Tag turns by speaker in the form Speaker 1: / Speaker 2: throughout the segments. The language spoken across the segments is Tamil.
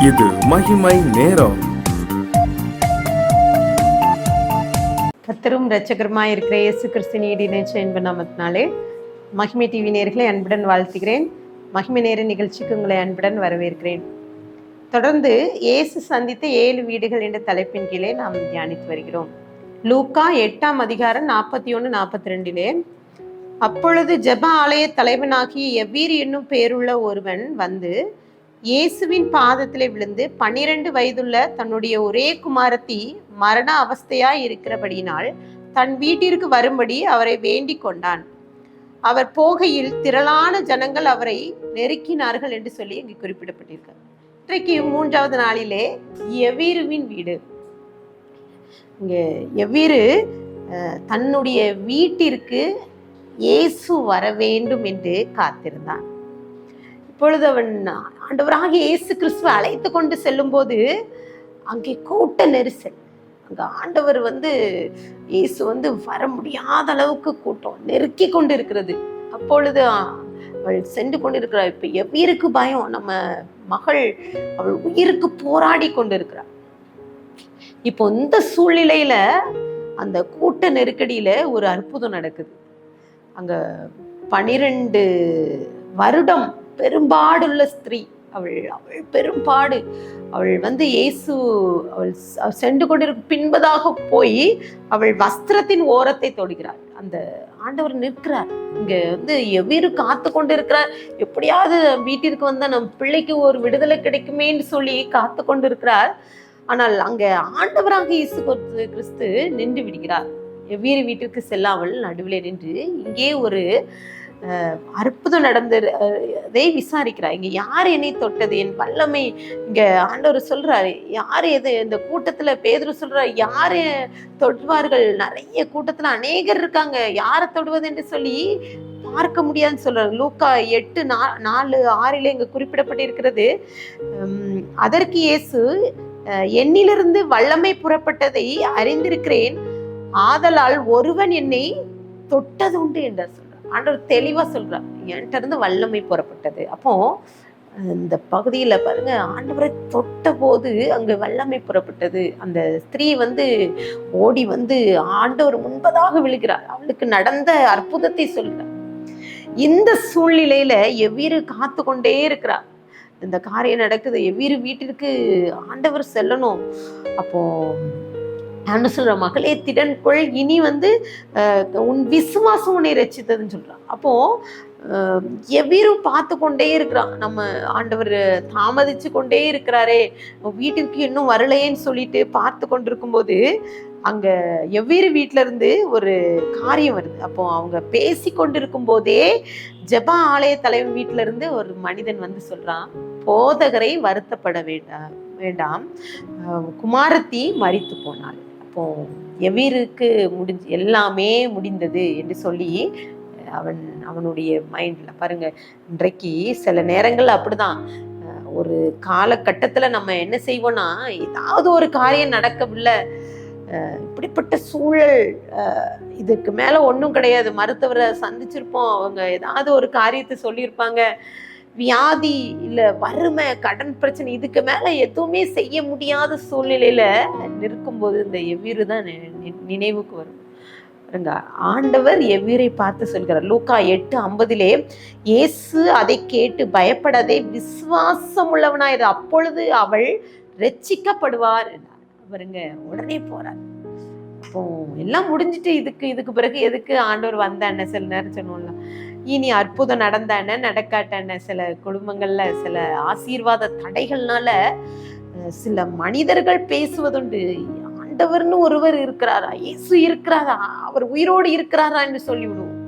Speaker 1: இது மகிமை நேரம்.
Speaker 2: கர்த்தரும் இரட்சகருமாய் இருக்கிற இயேசு கிறிஸ்துவின் ஈடிணைச்ச அன்பு நாமத்தினாலே மகிமை டிவி நேயர்களை அன்புடன் வாழ்த்துகிறேன். மகிமை நேர நிகழ்ச்சிக்கு உங்களை அன்புடன் வரவேற்கிறேன். தொடர்ந்து இயேசு சந்தித்த 7 வீடுகள் என்ற தலைப்பின் கீழே நாம் தியானித்து வருகிறோம். லூக்கா 8ஆம் அதிகாரம் 41-42. அப்பொழுது ஜெப ஆலய தலைவனாகிய எவ்வீரு என்னும் பேருள்ள ஒருவன் வந்து இயேசுவின் பாதத்திலே விழுந்து 12 வயதுள்ள தன்னுடைய ஒரே குமாரத்தி மரண அவஸ்தையாய் இருக்கிறபடியினால் தன் வீட்டிற்கு வரும்படி அவரை வேண்டிக் கொண்டான். அவர் போகையில் திரளான ஜனங்கள் அவரை நெருக்கினார்கள் என்று சொல்லி இங்கு குறிப்பிடப்பட்டிருக்கார். இன்றைக்கு 3வது நாளிலே எவ்வீருவின் வீடு. இங்க எவ்வீரு தன்னுடைய வீட்டிற்கு இயேசு வர வேண்டும் என்று காத்திருந்தான். இப்பொழுது அவன் ஆண்டவராக இயேசு கிறிஸ்துவை அழைத்து கொண்டு செல்லும் போது அங்கே கூட்ட நெரிசல். அங்க ஆண்டவர் இயேசு வர முடியாத அளவுக்கு கூட்டம் நெருக்கி கொண்டு இருக்கிறது. அப்பொழுது அவள் சென்று கொண்டிருக்கிறாள். இப்ப எவ்வீருக்கு பயம், நம்ம மகள் அவள் உயிருக்கு போராடி கொண்டு இருக்கிறாள். இப்போ இந்த சூழ்நிலையில அந்த கூட்ட நெருக்கடியில ஒரு அற்புதம் நடக்குது. அங்க 12 வருடம் பெரும்பாடுள்ள ஸ்திரீ, அவள் பெரும்பாடு. அவள் இயேசு அவள் சென்று கொண்டிருக்கும் பின்பதாக போய் அவள் வஸ்திரத்தின் ஓரத்தை தொடுகிறாள். அந்த ஆண்டவர் நிற்கிறார். இங்க எவ்வீரு காத்து கொண்டு இருக்கிறார். எப்படியாவது வீட்டிற்கு நம் பிள்ளைக்கு ஒரு விடுதலை கிடைக்குமேன்னு சொல்லி காத்து கொண்டு இருக்கிறார். ஆனால் அங்க ஆண்டவராக இயேசு கிறிஸ்து நின்று விடுகிறார். எவ்வீரு வீட்டிற்கு செல்லாமல் நடுவிலே நின்று இங்கே ஒரு அற்புதம் நடந்ததை விசாரிக்கிறார். இங்க யார் என்னை தொட்டது, என் வல்லமை. இங்க ஆண்டவர் சொல்றாரு, யாரு எது இந்த கூட்டத்துல பேதுரு சொல்றாரு, யாரு தொடுவார்கள், நிறைய கூட்டத்துல அநேகர் இருக்காங்க, யாரை தொடுவது என்று சொல்லி பார்க்க முடியாதுன்னு சொல்றாரு. லூக்கா 8:4-6 இங்க குறிப்பிடப்பட்டிருக்கிறது. அதற்கு இயேசு, என்னிலிருந்து வல்லமை புறப்பட்டதை அறிந்திருக்கிறேன், ஆதலால் ஒருவன் என்னை தொட்டது உண்டு என்றார். ஆண்டவர் தெளிவா சொல்றார், என்கிட்ட இருந்து வல்லமை புறப்பட்டது. அப்போ இந்த பகுதியில பாருங்க, ஆண்டவரை தொட்ட போது அங்க வல்லமை புறப்பட்டது. அந்த ஸ்திரீ ஓடி ஆண்டவர் முன்பதாக விழுகிறார். அவளுக்கு நடந்த அற்புதத்தை சொல்றார். இந்த சூழ்நிலையில எவ்வீரு காத்து கொண்டே இருக்கிறார். இந்த காரியம் நடக்குது. எவ்வீரு வீட்டிற்கு ஆண்டவர் செல்லணும். அப்போ நான் சொல்ற, மகளே திடன் கொள், இனி உன் விசுவாசம் உன்னை ரட்சித்ததுன்னு சொல்றான். அப்போ எவ்வீரு பார்த்து கொண்டே இருக்கிறான். நம்ம ஆண்டவர் தாமதிச்சு கொண்டே இருக்கிறாரே, வீட்டிற்கு இன்னும் வரலையேன்னு சொல்லிட்டு பார்த்து கொண்டிருக்கும் போது அங்க எவ்வீரு வீட்டுல இருந்து ஒரு காரியம் வருது. அப்போ அவங்க பேசி கொண்டிருக்கும் போதே ஜெப ஆலய தலைவன் வீட்டுல இருந்து ஒரு மனிதன் சொல்றான், போதகரை வருத்தப்பட வேண்டாம், குமாரத்தி மரித்து போனாள். அப்போ எவ்வீருக்கு எல்லாமே முடிந்தது என்று சொல்லி அவனுடைய மைண்ட்ல பாருங்க. இன்றைக்கு சில நேரங்கள் அப்படிதான். ஒரு காலகட்டத்துல நம்ம என்ன செய்வோம்னா, ஏதாவது ஒரு காரியம் நடக்கவில்லை, இப்படிப்பட்ட சூழல், இதுக்கு மேல ஒன்றும் கிடையாது, மருத்துவரை சந்திச்சிருப்போம், அவங்க ஏதாவது ஒரு காரியத்தை சொல்லியிருப்பாங்க, வியாதி இல்ல வறுமை கடன் பிரச்சனை, இதுக்கு மேல எதுவுமே செய்ய முடியாத சூழ்நிலையில நிற்கும்போது இந்த எவ்வீரு தான் நினைவுக்கு வரும். ஆண்டவர் எவ்வீரை பார்த்து சொல்கிறார். லூக்கா 8:50 இயேசு அதை கேட்டு பயப்படாதே, விசுவாசம் உள்ளவனாயிரு, அப்பொழுது அவள் ரட்சிக்கப்படுவார். பாருங்க, உடனே போறார். அப்போ எல்லாம் முடிஞ்சிட்டு இதுக்கு பிறகு எதுக்கு ஆண்டவர் வந்தான சில நேரம் சொன்னோம்ல, இனி அற்புதம் நடந்தான நடக்காட்டான. சில குடும்பங்கள்ல சில ஆசீர்வாத தடைகள்னால சில மனிதர்கள் பேசுவதுண்டு, ஆண்டவர்னு ஒருவர் இருக்கிறாரா, இயேசு இருக்கிறாரா, அவர் உயிரோடு இருக்கிறாரா என்று சொல்லிவிடுவோம்.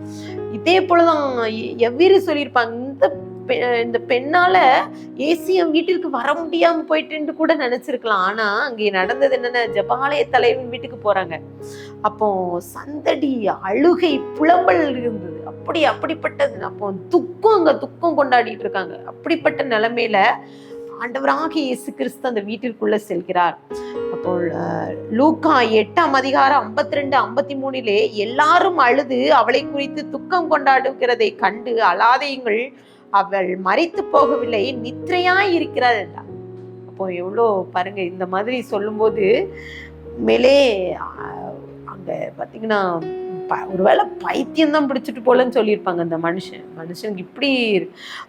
Speaker 2: இதே போலதான் எவ்வீரு சொல்லியிருப்பாங்க, இந்த பெண்ணால ஏசியம் வீட்டிற்கு வர முடியாம போயிட்டு கூட நினைச்சிருக்கலாம். ஆனா அங்கே நடந்தது என்னன்னா, ஜெபாலய தலைவன் வீட்டுக்கு போறாங்க. அப்போ சந்தடி, அழுகை, புலம்பல் இருந்தது. அப்படிப்பட்டது. அப்போ துக்கம் கொண்டாடிட்டு இருக்காங்க. அப்படிப்பட்ட நிலைமையில ஆண்டவராக இயேசு கிறிஸ்து அந்த வீட்டிற்குள்ள செல்கிறார். அப்போ லூக்கா 8ஆம் அதிகாரம் 52-53 எல்லாரும் அழுது அவளை குறித்து துக்கம் கொண்டாடுகிறதை கண்டு அழாதேயுங்கள், அவள் மரித்து போகவில்லை, நித்திரையாய் இருக்கிறாள் என்றார். அப்போ எவ்வளோ பாருங்க, இந்த மாதிரி சொல்லும்போது மேலே அங்கே பார்த்தீங்கன்னா ஒருவேளை பைத்தியம் தான் பிடிச்சிட்டு போலன்னு சொல்லியிருப்பாங்க அந்த மனுஷனுக்கு இப்படி.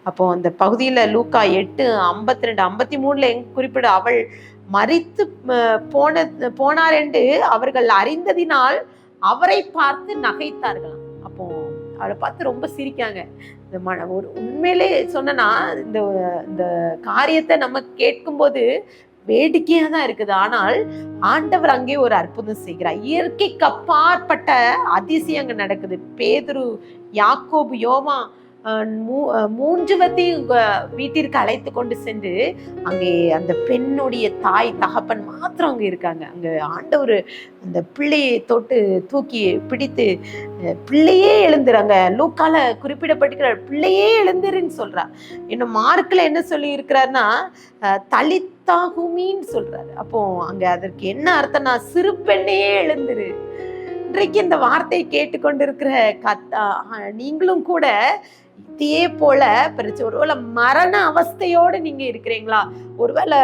Speaker 2: அப்போ அந்த பகுதியில் லூக்கா 8:52-53 எங்க குறிப்பிட, அவள் மரித்து போனார் என்று அவர்கள் அறிந்ததினால் அவரை பார்த்து நகைத்தார்களாம். அப்போ அவளை பார்த்து ரொம்ப சிரிக்காங்க. இந்த ஒரு உண்மையிலே சொன்னா இந்த காரியத்தை நம்ம கேட்கும்போது வேடிக்கையா தான் இருக்குது. ஆனால் ஆண்டவர் அங்கே ஒரு அற்புதம் செய்கிறார். இயற்கைக்கு அப்பாற்பட்ட அதிசயம் அங்க நடக்குது. பேதுரு, யாக்கோபு, யோவா 3 பேரையும் வீட்டிற்கு அழைத்து கொண்டு சென்று அங்கே அந்த பெண்ணுடைய தாய் தகப்பன் மாத்திரம் அங்க இருக்காங்க. அங்க ஆண்டவர் அந்த பிள்ளையை தொட்டு தூக்கி பிடித்து, பிள்ளையே எழுந்துறாங்க. லூக்கால குறிப்பிடப்பட்டிருக்கிறார், பிள்ளையே எழுந்துருன்னு சொல்றா. இன்னும் மார்க்ல என்ன சொல்லி இருக்கிறாருன்னா தலித்தாகுமின்னு சொல்றாரு. அப்போ அங்க அதற்கு என்ன அர்த்தம்னா சிறு பெண்ணையே எழுந்துரு. இன்றைக்கு இந்த வார்த்தையை கேட்டுக்கொண்டிருக்கிற நீங்களும் கூட இதே போல ஒருவேளை மரண அவஸ்தையோடு நீங்க இருக்கிறீங்களா? ஒருவேளை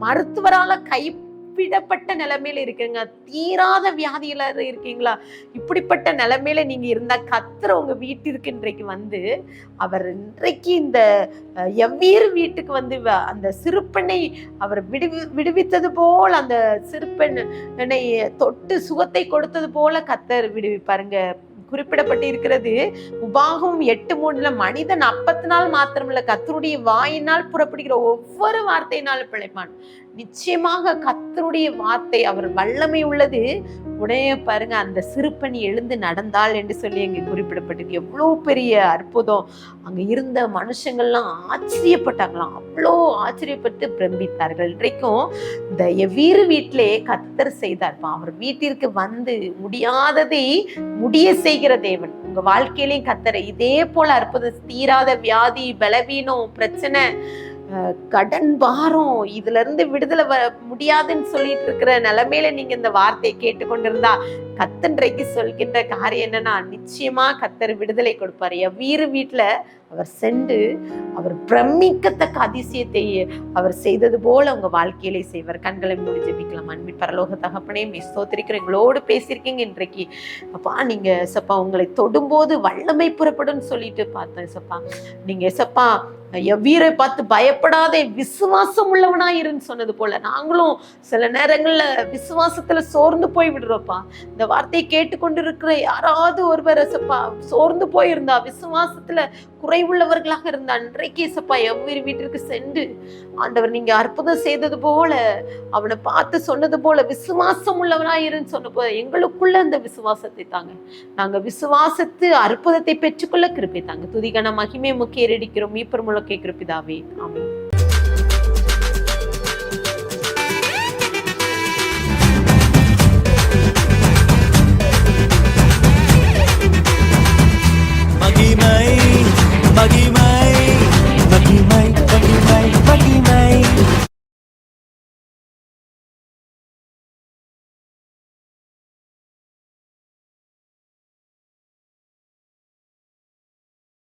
Speaker 2: மருத்துவரால கைவிடப்பட்ட நிலைமையில இருக்கீங்க, தீராத வியாதியில இருக்கீங்களா? இப்படிப்பட்ட நிலைமையில நீங்க இருந்தா கர்த்தர் உங்க வீட்டிற்கு இன்றைக்கு வந்து அவர் இன்றைக்கு இந்த எவ்வீர் வீட்டுக்கு வந்து அந்த சிறுப்பெண்ணை அவர் விடுவித்தது போல, அந்த சிறுப்பெண்ணை தொட்டு சுகத்தை கொடுத்தது போல கர்த்தர் விடுவிப்பாருங்க. குறிப்பிடப்பட்டு இருக்கிறது உபாகமம் 8:3 மனிதன் அப்பத்தினால் மாத்திரமல்ல கர்த்தருடைய வாயினால் புறப்படுகிற ஒவ்வொரு வார்த்தையினாலும் பிழைப்பான். நிச்சயமாக கர்த்தருடைய வார்த்தை அவர் வல்லமை உள்ளது. உடனே பாருங்க அந்த சிறுப்பணி எழுந்து நடந்தாள் என்று சொல்லி அங்கே குறிப்பிடப்பட்டிருக்கு. எவ்வளோ பெரிய அற்புதம்! அங்க இருந்த மனுஷங்கள்லாம் ஆச்சரியப்பட்டாங்களாம். அவ்வளோ ஆச்சரியப்பட்டு பிரமித்தார்கள். இன்றைக்கும் இந்த எவ்வீறு வீட்டிலே கர்த்தர் செய்தார்ப்பா. அவர் வீட்டிற்கு வந்து முடியாததை முடிய செய்கிற தேவன். உங்க வாழ்க்கையிலையும் கர்த்தரை இதே போல அற்புதம், தீராத வியாதி, பலவீனம், பிரச்சனை, கடன் பாரம், இதுல இருந்து விடுதலை முடியாதுன்னு சொல்லிட்டு இருக்கிற நிலைமையில நீங்க இந்த வார்த்தையை கேட்டுக்கொண்டிருந்தா கர்த்தன்றைக்கு சொல்கின்ற காரியம் என்னன்னா, நிச்சயமா கர்த்தர் விடுதலை கொடுப்பாரு. எவ்வீறு வீட்டுல அவர் சென்று அவர் பிரமிக்கத்தக்க அதிசயத்தை அவர் செய்தது போல உங்க வாழ்க்கையிலே செய்வார். கண்களை மூடி ஜெபிக்கலாம். அன்பின் பரலோக தகப்பனே, ஸ்தோத்திரிக்கிறேன். எங்களோடு பேசியிருக்கீங்க இன்றைக்கு. அப்பா நீங்க சப்பா உங்களை தொடும்போது வல்லமை புறப்படும் சொல்லிட்டு பார்த்தேன் சப்பா. நீங்க சப்பா எவ்வீரை பார்த்து பயப்படாத விசுவாசம் உள்ளவனாயிருன்னு சொன்னது போல நாங்களும் சில நேரங்கள்ல விசுவாசத்துல சோர்ந்து போய் விடுறோப்பா. இந்த வார்த்தையை கேட்டுக்கொண்டு இருக்கிற யாராவது ஒருவர் சப்பா சோர்ந்து போயிருந்தா, விசுவாசத்துல குறைவுள்ளவர்களாக இருந்தா, அன்றைக்கே சப்பா எவ்வீர் வீட்டிற்கு சென்று ஆண்டவர் நீங்க அற்புதம் செய்தது போல, அவனை பார்த்து சொன்னது போல விசுவாசம் உள்ளவனாயிருன்னு சொன்ன போல எங்களுக்குள்ள அந்த விசுவாசத்தை தாங்க. நாங்க விசுவாசத்து அற்புதத்தை பெற்றுக்கொள்ள கிருபை தாங்க. துதிகன மகிமை முக்கிய ஏறடிக்கிறோம் மீப்பர் மூலம் கேட்கிற பிதாவே, ஆமென்.
Speaker 3: மகிமை மகிமை மகிமை மகிமை